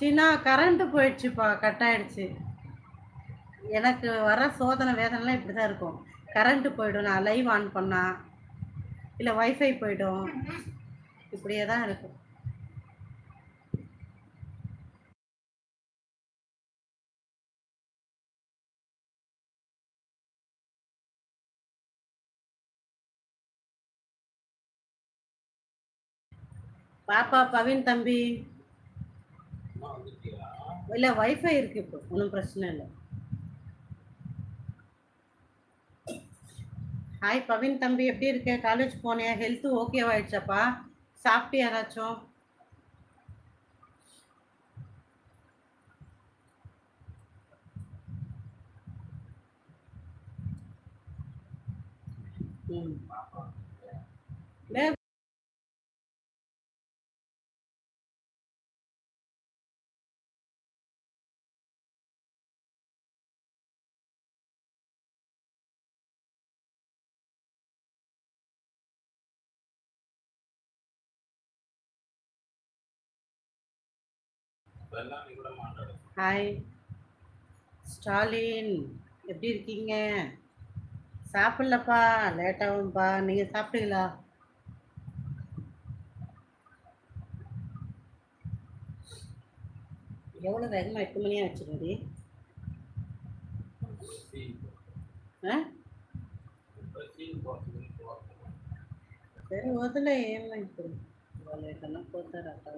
சீனா current போயிடுச்சுப்பா, cut ஆயிடுச்சு. எனக்கு வர சோதனை வேதனைலாம் இப்படி தான் இருக்கும். கரண்ட் போயிடும், நான் லைவ் ஆன் பண்ணா, இல்லை வைஃபை போயிடும், இப்படியே தான் இருக்கும். பாப்பா பவின் தம்பி, இல்லை வைஃபை இருக்கு, இப்போ ஒன்றும் பிரச்சனை இல்லை. ஹாய் பவின் தம்பி, எப்படி இருக்க? காலேஜ் போனியா? ஹெல்த்து ஓகேவாயிடுச்சாப்பா? சாப்பிட்டு யாராச்சும்? ம் ஹாய் ஸ்டாலின், எப்படி இருக்கீங்க? சாப்பிடலப்பா, லேட்டாகும்பா. நீங்கள் சாப்பிட்டீங்களா? எவ்வளோ வேகமாக 8 மணியாக வச்சுருந்தி? சரி వదిలే, ఏమైంది వాళ్ళు ఎక్కడన్నా పోతారు అట్లా.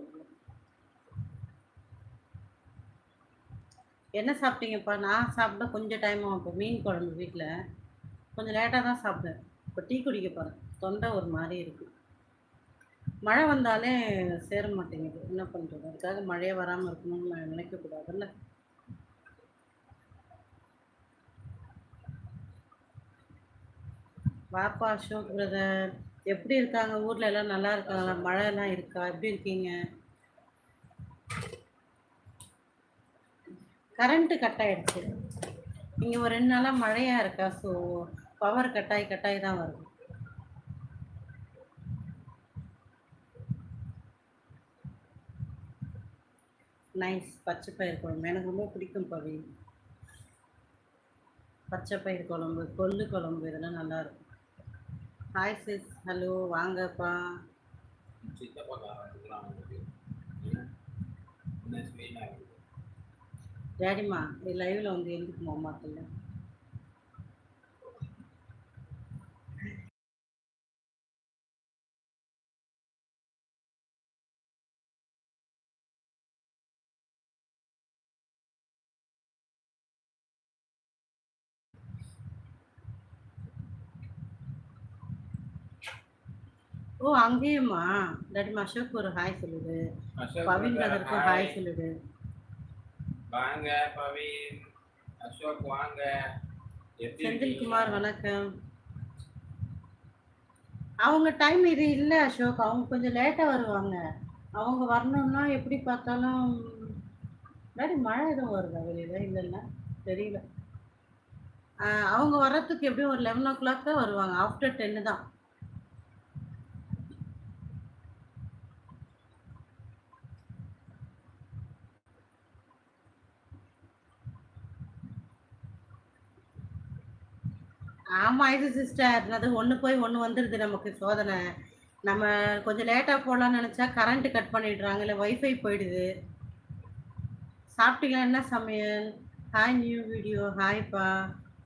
என்ன சாப்பிட்டீங்கப்பா? நான் சாப்பிட கொஞ்சம் டைம் ஆகும். இப்போ மீன் குழம்பு வீட்டில் கொஞ்சம் லேட்டாக தான் சாப்பிட்டேன். இப்போ டீ குடிக்க போகிறேன். தொண்டை ஒரு மாதிரி இருக்குது. மழை வந்தாலே சேர மாட்டேங்குது, என்ன பண்ணுறது? அதுக்காக மழையே வராமல் இருக்கணும்னு நினைக்கக்கூடாதுல்ல. வாப்பா அசோக் பிரதர், எப்படி இருக்காங்க? ஊரில் எல்லாம் நல்லா இருக்காங்களா? மழை எல்லாம் இருக்கா? எப்படி இருக்கீங்க? கரண்ட்டு கட் ஆகிடுச்சு இங்கே ஒரு 2 நாளாக மழையாக இருக்கா. ஸோ பவர் கட்டாயி தான் வருது. நைஸ். பச்சை பயிர் குழம்பு எனக்கு ரொம்ப பிடிக்கும் பவி. பச்சை பயிர் குழம்பு, கொள்ளு குழம்பு, இதெல்லாம் நல்லாயிருக்கும். ஹாய் சிஸ், ஹலோ, வாங்கப்பா. டேடிமா இது லைவில் வந்து எழுதிக்குமா மாத்தில்ல? ஓ அங்கேயுமா? டேடிமா அசோக் ஒரு ஹாய் சொல்லுது, பவின் பிரதருக்கும் ஹாய் சொல்லுது. வாங்க பவின், அசோக் வாங்க. செந்தில்குமார் வணக்கம். அவங்க டைம் இது இல்லை அசோக், அவங்க கொஞ்சம் லேட்டாக வருவாங்க. அவங்க வரணும்னா எப்படி பார்த்தாலும் டாடி மழை எதுவும் வருதா வெளியில்? இல்லைல்ல, தெரியல. அவங்க வர்றதுக்கு எப்படியும் ஒரு 11 o'clock தான் வருவாங்க. ஆஃப்டர் 10 தான். ஆமாம் இது சிஸ்டர், அது ஒன்று போய் ஒன்று வந்துடுது நமக்கு சோதனை. நம்ம கொஞ்சம் லேட்டாக போகலான்னு நினச்சா கரண்ட்டு கட் பண்ணிடுறாங்க, இல்லை வைஃபை போயிடுது. சாப்பிட்டீங்களா? என்ன சமையல்? Hi new video. ஹாய்ப்பா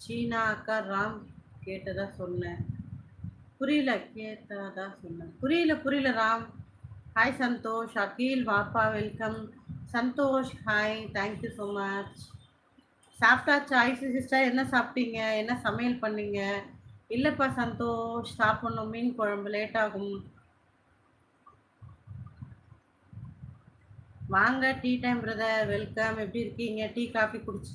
சீனா அக்கா. ராம் கேட்டதா சொன்னேன், புரியல. கேட்டதா சொன்னேன், புரியல ராம். ஹாய் சந்தோஷ். அகில் வாப்பா welcome. Santhosh hi, thank you so much. சாப்பிட்டாச்சா ஐசி சிஸ்டர்? என்ன சாப்பிட்டீங்க? என்ன சமையல் பண்ணீங்க? இல்லைப்பா சந்தோஷ், சாப்பிட்ணும். மீன் குழம்பு லேட் ஆகும். வாங்க டீ டைம் பிரதர், வெல்கம். எப்படி இருக்கீங்க? டீ காஃபி குடிச்சு